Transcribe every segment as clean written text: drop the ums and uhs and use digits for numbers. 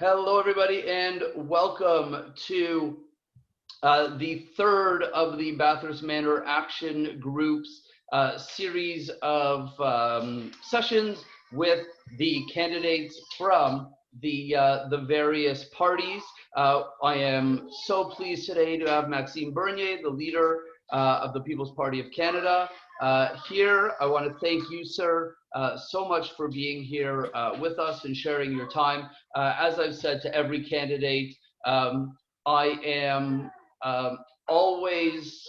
Hello, everybody, and welcome to the third of the Bathurst Manor Action Group's series of sessions with the candidates from the various parties. I am so pleased today to have Maxime Bernier, the leader of the People's Party of Canada, here. I want to thank you, sir, so much for being here with us and sharing your time. As I've said to every candidate, I am always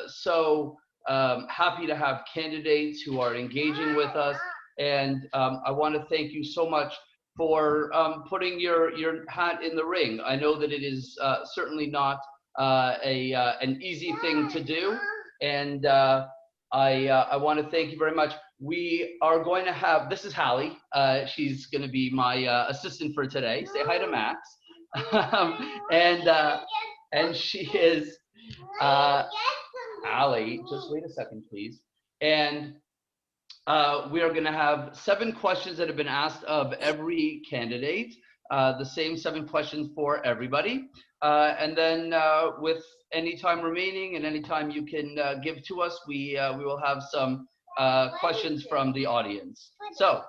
so happy to have candidates who are engaging with us. And I want to thank you so much for putting your hat in the ring. I know that it is certainly not an easy thing to do. And I want to thank you very much. We are going to have, this is Hallie. She's going to be my assistant for today. Say hi to Max. And she is Hallie. Just wait a second, please. And we are going to have 7 questions that have been asked of every candidate. The same 7 questions for everybody. And then with any time remaining and any time you can give to us, we will have some questions from the audience. So,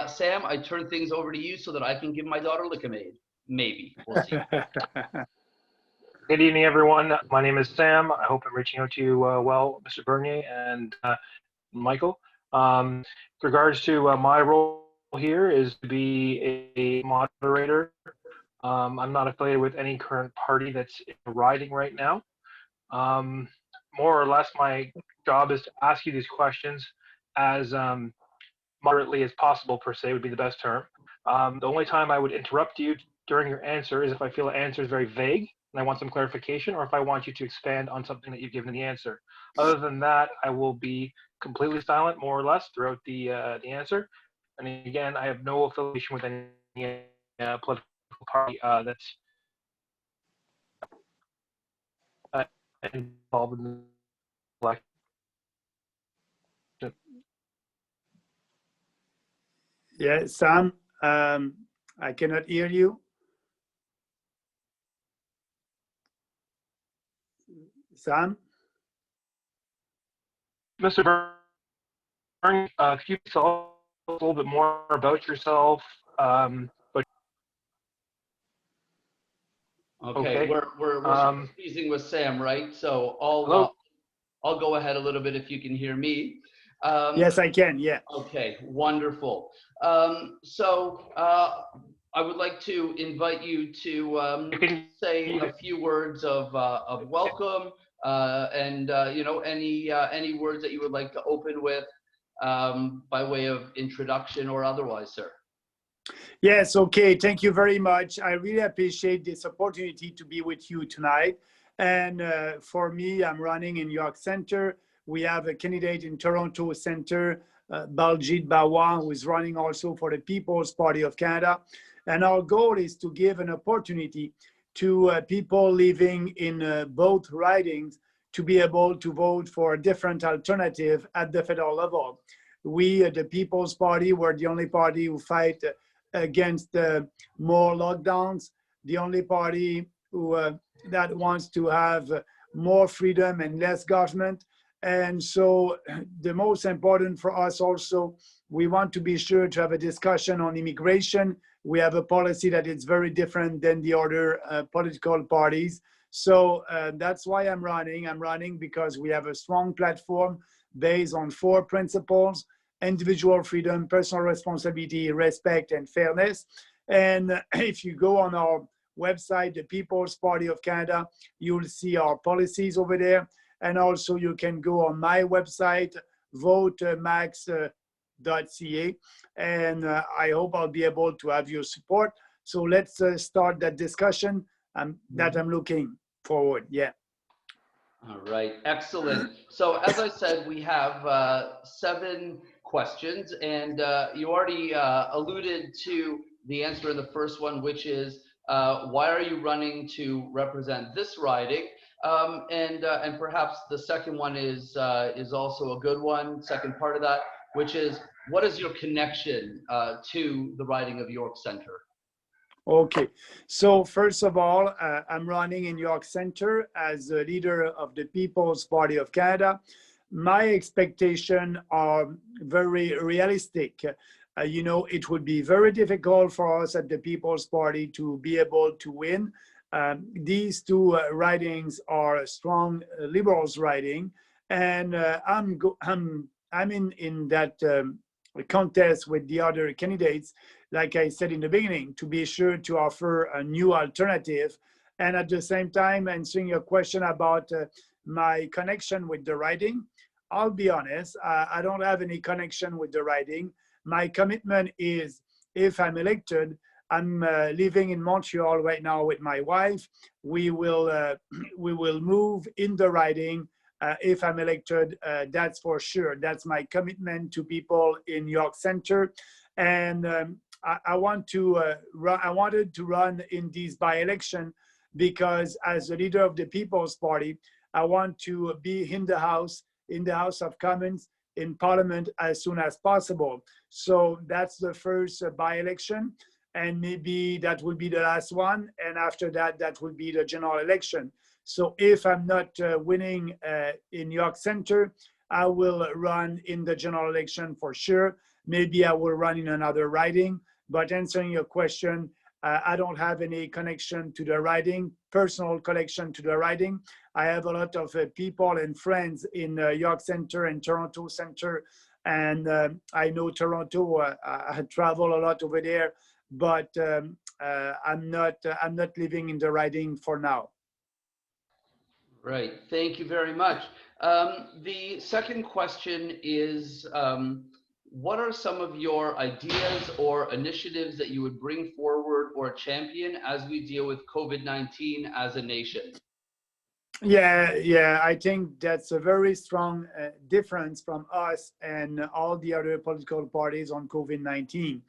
Sam, I turn things over to you so that I can give my daughter Lickamaid. Maybe. We'll see. Good evening, everyone. My name is Sam. I hope I'm reaching out to you well, Mr. Bernier and Michael. With regards to my role here is to be a moderator. I'm not affiliated with any current party that's riding right now. More or less, my job is to ask you these questions as moderately as possible, per se, would be the best term. The only time I would interrupt you during your answer is if I feel the answer is very vague and I want some clarification, or if I want you to expand on something that you've given the answer. Other than that, I will be completely silent, more or less, throughout the answer. And again, I have no affiliation with any political party that's involved in the election. Yeah, Sam, I cannot hear you. Sam? Mr. Bernier, could you tell us a little bit more about yourself? Okay, we're speaking with Sam, right? So I'll go ahead a little bit if you can hear me. Yes, I can. Yeah. Okay, wonderful. So I would like to invite you to say a few words of welcome and you know, any words that you would like to open with by way of introduction or otherwise, sir. Yes, okay. Thank you very much. I really appreciate this opportunity to be with you tonight. And for me, I'm running in York Centre. We have a candidate in Toronto Centre, Baljit Bawa, who is running also for the People's Party of Canada. And our goal is to give an opportunity to people living in both ridings to be able to vote for a different alternative at the federal level. We, the People's Party, were the only party who fight against more lockdowns, the only party who that wants to have more freedom and less government. And so the most important for us also, we want to be sure to have a discussion on immigration. We have a policy that is very different than the other political parties. So that's why I'm running. I'm running because we have a strong platform based on 4 principles: individual freedom, personal responsibility, respect, and fairness. And if you go on our website, the People's Party of Canada, you'll see our policies over there. And also you can go on my website, votemax.ca. And I hope I'll be able to have your support. So let's start that discussion that I'm looking forward. Yeah. All right, excellent. So as I said, we have 7 questions, and you already alluded to the answer in the first one, which is why are you running to represent this riding? And perhaps the second one is also a good one, second part of that, which is what is your connection to the riding of York Centre? Okay, so first of all, I'm running in York Centre as a leader of the People's Party of Canada. My expectations are very realistic. It would be very difficult for us at the People's Party to be able to win. These two ridings are strong Liberals riding, and I'm in that contest with the other candidates, like I said in the beginning, to be sure to offer a new alternative. And at the same time, answering your question about my connection with the riding, I'll be honest, I don't have any connection with the riding. My commitment is, if I'm elected, I'm living in Montreal right now with my wife. We will we will move in the riding if I'm elected. That's for sure. That's my commitment to people in York Centre, and I wanted to run in this by-election because, as the leader of the People's Party, I want to be in the House of Commons, in Parliament as soon as possible. So that's the first by-election, and maybe that will be the last one. And after that, that will be the general election. So if I'm not winning in York Centre, I will run in the general election for sure. Maybe I will run in another riding. But answering your question, I don't have any connection to the riding, personal connection to the riding. I have a lot of people and friends in York Centre and Toronto Centre, and I know Toronto. I travel a lot over there, but I'm not living in the riding for now. Right. Thank you very much. The second question is, what are some of your ideas or initiatives that you would bring forward or champion as we deal with COVID-19 as a nation? Yeah, I think that's a very strong difference from us and all the other political parties on COVID-19.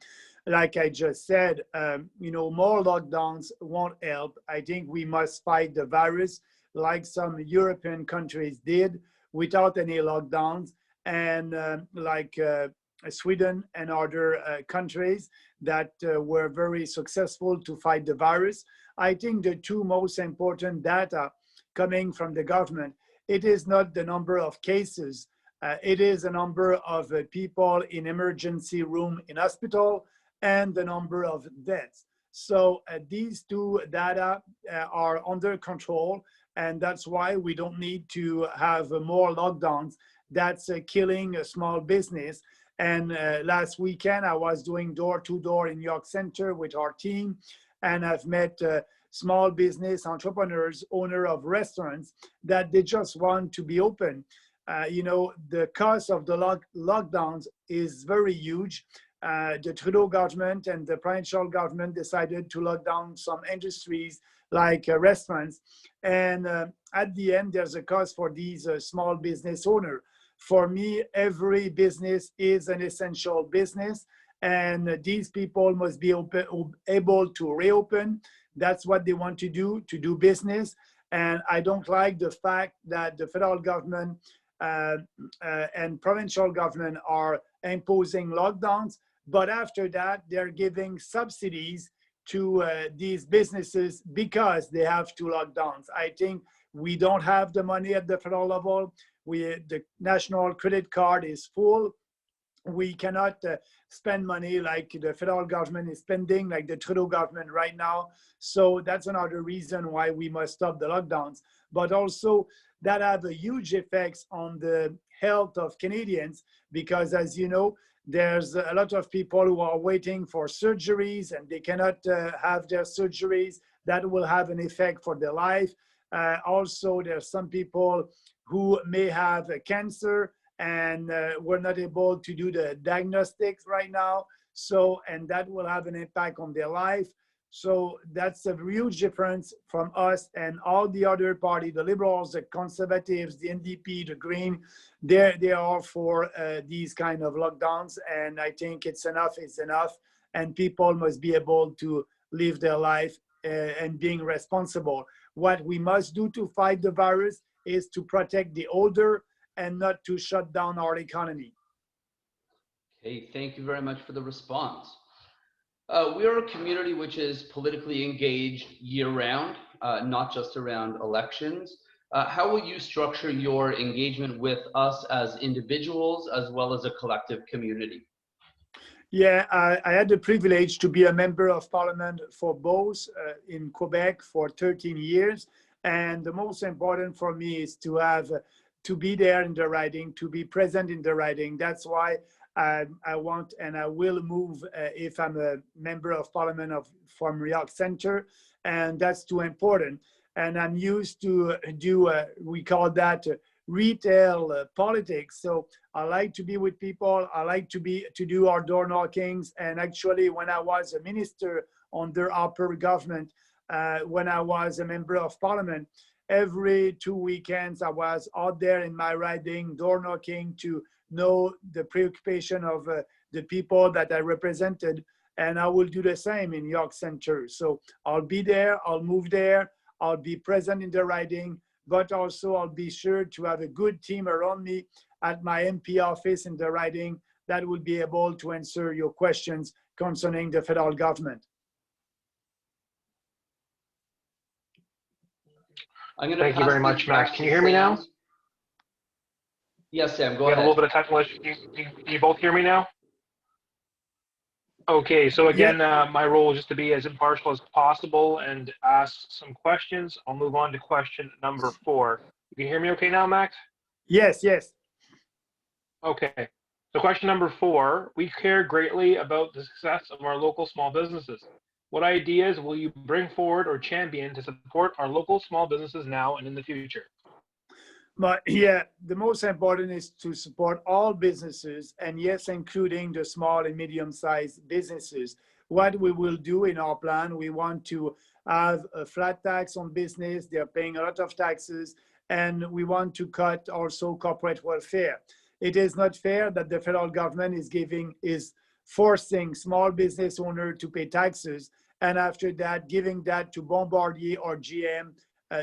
Like I just said, more lockdowns won't help. I think we must fight the virus like some European countries did without any lockdowns, and like Sweden and other countries that were very successful to fight the virus. I think the two most important data coming from the government, it is not the number of cases, it is a number of people in emergency room in hospital and the number of deaths. So these two data are under control, and that's why we don't need to have more lockdowns. That's killing a small business. And last weekend, I was doing door-to-door in York Centre with our team, and I've met small business entrepreneurs, owner of restaurants, that they just want to be open. The cost of the lockdowns is very huge. The Trudeau government and the provincial government decided to lock down some industries like restaurants. And at the end, there's a cost for these small business owners. For me, every business is an essential business, and these people must be able to reopen. That's what they want to do business. And I don't like the fact that the federal government and provincial government are imposing lockdowns, but after that, they're giving subsidies to these businesses because they have two lockdowns. I think we don't have the money at the federal level. The national credit card is full. We cannot spend money like the federal government is spending, like the Trudeau government right now. So that's another reason why we must stop the lockdowns. But also that have a huge effects on the health of Canadians, because as you know, there's a lot of people who are waiting for surgeries and they cannot have their surgeries. That will have an effect for their life. Also, there's some people who may have a cancer and we're not able to do the diagnostics right now. So, and that will have an impact on their life. So that's a huge difference from us and all the other parties, the Liberals, the Conservatives, the NDP, the Green. They are for these kind of lockdowns. And I think it's enough is enough. And people must be able to live their life and being responsible. What we must do to fight the virus is to protect the older and not to shut down our economy. Okay, thank you very much for the response. We are a community which is politically engaged year-round, not just around elections. How will you structure your engagement with us as individuals as well as a collective community? Yeah, I had the privilege to be a member of parliament for both in Quebec for 13 years. And the most important for me is to have to be there in the riding, to be present in the riding. That's why I want and I will move if I'm a member of parliament from York Centre, and that's too important. And I'm used to do, we call that retail politics. So I like to be with people. I like to do our door knockings. And actually, when I was a minister under upper government, when I was a member of parliament, every 2 weekends I was out there in my riding, door knocking to know the preoccupation of the people that I represented. And I will do the same in York Centre. So I'll be there. I'll move there. I'll be present in the riding, but also I'll be sure to have a good team around me at my MP office in the riding that will be able to answer your questions concerning the federal government. Thank you very much, Max. Can you hear me now? Yes, Sam, go We ahead. have a little bit of technical issue. Can you both hear me now? Okay, so again, my role is just to be as impartial as possible and ask some questions. I'll move on to question number 4. You can hear me okay now, Max? Yes, yes. Okay, so question number 4, we care greatly about the success of our local small businesses. What ideas will you bring forward or champion to support our local small businesses now and in the future? But yeah, the most important is to support all businesses, and yes, including the small and medium-sized businesses. What we will do in our plan, we want to have a flat tax on business. They're paying a lot of taxes, and we want to cut also corporate welfare. It is not fair that the federal government is forcing small business owners to pay taxes, and after that, giving that to Bombardier or GM,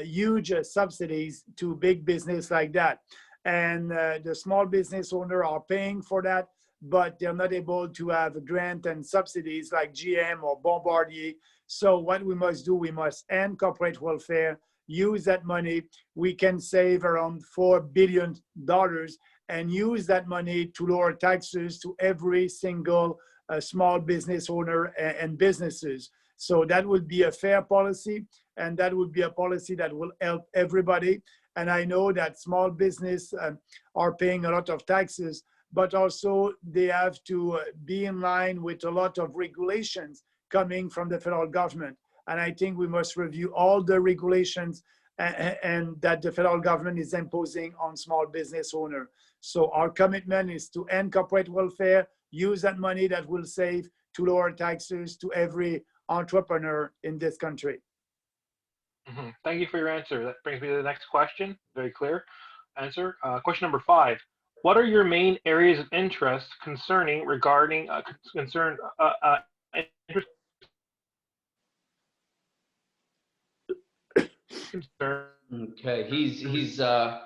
huge subsidies to big business like that. And the small business owner are paying for that, but they're not able to have a grant and subsidies like GM or Bombardier. So what we must do, we must end corporate welfare, use that money. We can save around $4 billion and use that money to lower taxes to every single small business owner and businesses. So that would be a fair policy, and that would be a policy that will help everybody. And I know that small business are paying a lot of taxes, but also they have to be in line with a lot of regulations coming from the federal government. And I think we must review all the regulations and that the federal government is imposing on small business owners. So our commitment is to end corporate welfare, use that money that will save to lower taxes to every entrepreneur in this country. Thank you for your answer. That brings me to the next question. Very clear answer. Question number 5. What are your main areas of interest regarding Okay, he's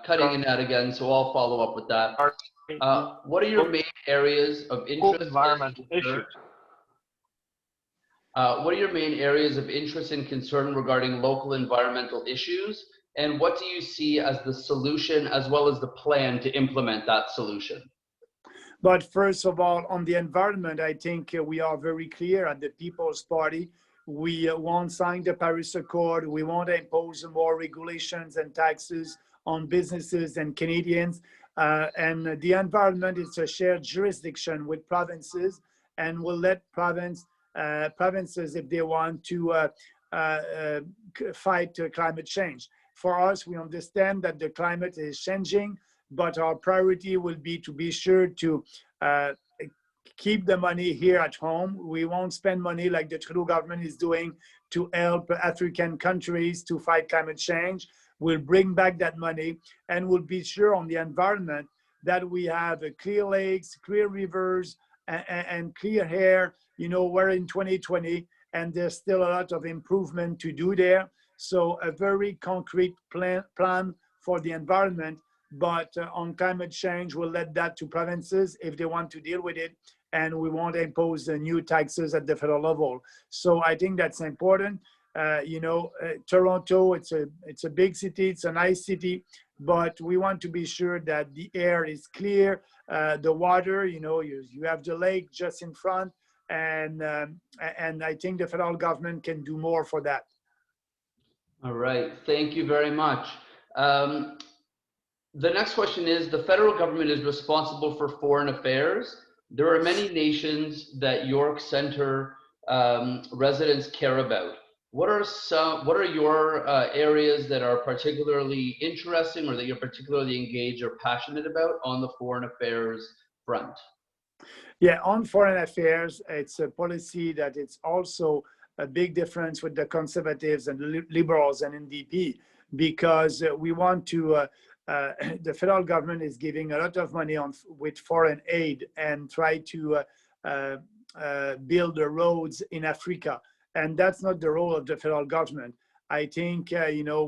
cutting in that again, so I'll follow up with that. What are your main areas of interest? Environmental issues. What are your main areas of interest and concern regarding local environmental issues? And what do you see as the solution as well as the plan to implement that solution? But first of all, on the environment, I think we are very clear at the People's Party. We won't sign the Paris Accord. We won't impose more regulations and taxes on businesses and Canadians. And the environment is a shared jurisdiction with provinces, and we'll let provinces, if they want to fight climate change. For us, we understand that the climate is changing, but our priority will be to be sure to keep the money here at home. We won't spend money like the Trudeau government is doing to help African countries to fight climate change. We'll bring back that money, and we'll be sure on the environment that we have clear lakes, clear rivers, and clear air. You know, we're in 2020, and there's still a lot of improvement to do there. So a very concrete plan for the environment, but on climate change, we'll let that to provinces if they want to deal with it. and we won't impose the new taxes at the federal level. So I think that's important. Toronto, it's a big city, it's a nice city, but we want to be sure that the air is clear, the water, you have the lake just in front, and I think the federal government can do more for that. All right, thank you very much. The next question is, the federal government is responsible for foreign affairs. There are many nations that York Centre residents care about. What are your areas that are particularly interesting or that you're particularly engaged or passionate about on the foreign affairs front? Yeah, on foreign affairs, it's a policy that it's also a big difference with the Conservatives and the Liberals and NDP, because we want to, the federal government is giving a lot of money with foreign aid and try to build the roads in Africa. And that's not the role of the federal government. I think,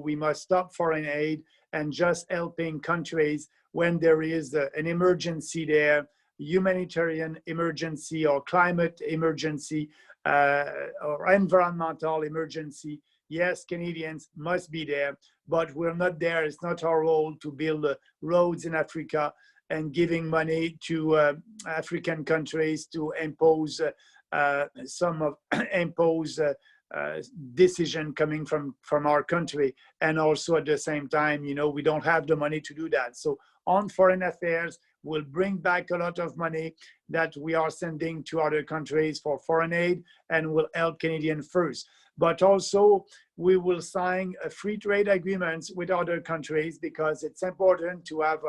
we must stop foreign aid and just helping countries when there is an emergency there, humanitarian emergency or climate emergency or environmental emergency. Yes, Canadians must be there, but we're not there. It's not our role to build roads in Africa and giving money to African countries to impose decision coming from our country. And also at the same time, we don't have the money to do that. So on foreign affairs, we'll bring back a lot of money that we are sending to other countries for foreign aid, and will help Canadians first. But also we will sign a free trade agreements with other countries, because it's important to have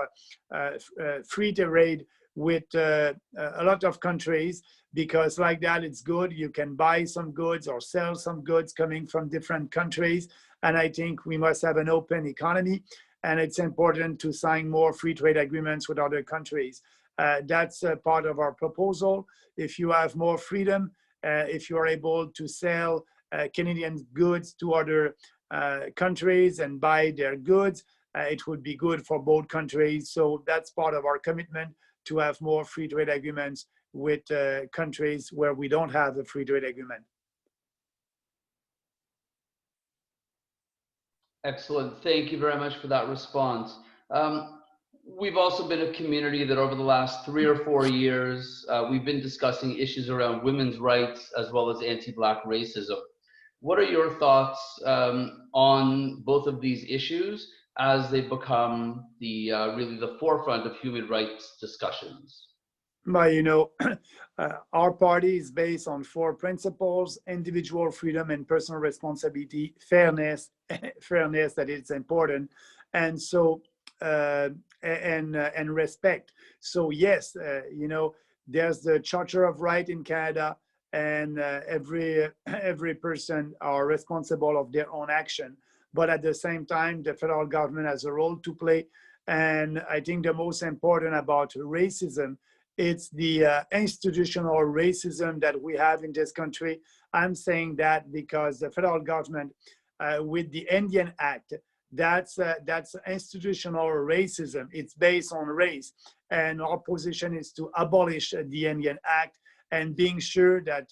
a free trade with a lot of countries, because like that it's good. You can buy some goods or sell some goods coming from different countries. And I think we must have an open economy, and it's important to sign more free trade agreements with other countries. That's part of our proposal. If you have more freedom, if you are able to sell Canadian goods to other countries and buy their goods, it would be good for both countries. So that's part of our commitment, to have more free trade agreements with countries where we don't have a free trade agreement. Excellent. Thank you very much for that response. We've also been a community that over the last 3 or 4 years, we've been discussing issues around women's rights as well as anti-Black racism. What are your thoughts on both of these issues as they become really the forefront of human rights discussions? But our party is based on 4 principles: individual freedom and personal responsibility, fairness, that is important, and so and respect. So yes, there's the Charter of Rights in Canada, and every person are responsible of their own action. But at the same time, the federal government has a role to play. And I think the most important about racism, it's the institutional racism that we have in this country. I'm saying that because the federal government, with the Indian Act, that's institutional racism. It's based on race. And our position is to abolish the Indian Act, and being sure that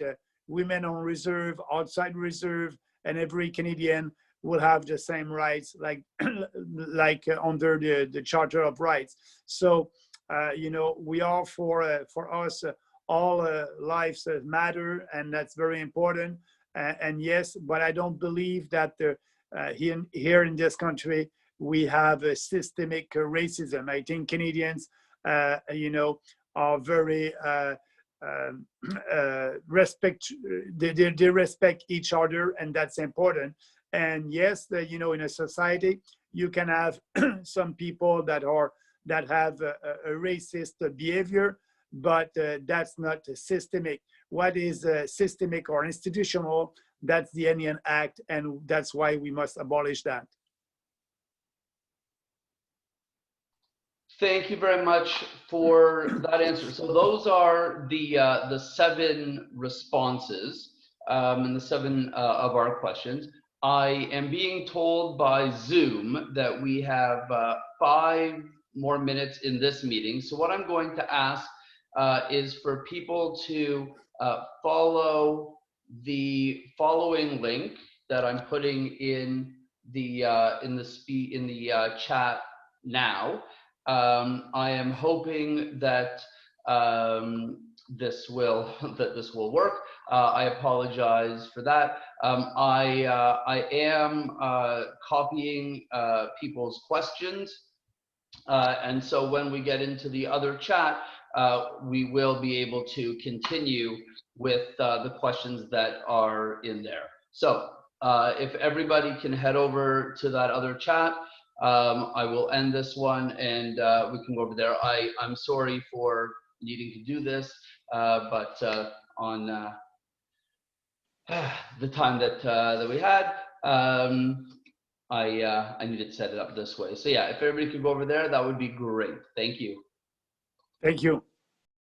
women on reserve, outside reserve, and every Canadian will have the same rights like under the Charter of Rights. So, we are for us, all lives matter, and that's very important. And yes, but I don't believe that here in this country, we have a systemic racism. I think Canadians, are very, they respect each other, and that's important. And yes, in a society, you can have some people that have a racist behavior, but that's not systemic. What is systemic or institutional? That's the Indian Act, and that's why we must abolish that. Thank you very much for that answer. So those are the 7 responses and the 7 of our questions. I am being told by Zoom that we have 5 more minutes in this meeting. So what I'm going to ask is for people to follow the following link that I'm putting in the chat now. I am hoping that this will work. I apologize for that. I am copying people's questions, and so when we get into the other chat, we will be able to continue with the questions that are in there. So if everybody can head over to that other chat, I will end this one and we can go over there. I'm sorry for needing to do this, but on the time that we had, I needed to set it up this way. So yeah, if everybody could go over there, that would be great. Thank you. Thank you.